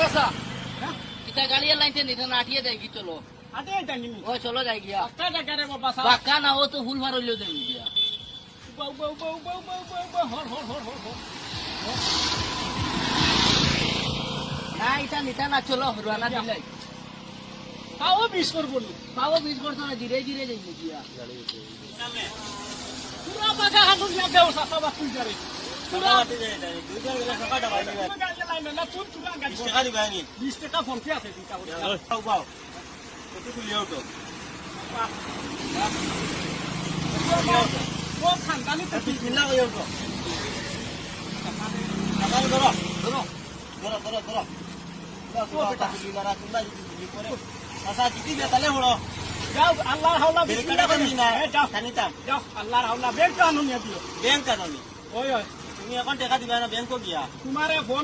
চাচা ইটা গাড়ি লাইনতে নিতে না আটিয়ে দেয় কি চলো আতে জানি নি ও চলো যাই গিয়া একটা জায়গা রে বাবা সা বাক্কা না ও তো ফুল মার হইলো দেই গিয়া বাউ বাউ বাউ বাউ বাউ বাউ বাউ হর হর হর হর হর না এটা নিতা না চলো রওনা দিলাই তাও বিশ করবো নি পাবো বিশ করতো না ধীরে ধীরে যাই গিয়া পুরা বাগা হাতুন না দেও চাচা বা তুই যারে পুরা টাকা দিবে এটা 2 টাকা টাকা দাও দিবে গাড়ি লাইন না তুই তুই গাড়ি 20 টাকা দিবে নি 20 টাকা ফোন পে আছে দিতা বলে বাও বাও কত তুলিও তো ও খানদানি তো বিসমিল্লাহ কইও তো টাকা ধরো ধরো ধরো ধরো ধরো ও বেটা তুলিলারা তুলা যদি করে আচ্ছা জিতি বে তালে হলো যাও আল্লাহর হাওলা বের কাটা করবি না যাও খানিতা যাও আল্লাহর হাওলা বের কানুন নিয়ে দিও ব্যাংক কাটনি ওই ওই তুমি এখন টাকা দিবা না ব্যাংকও গিয়া তোমারে ফোন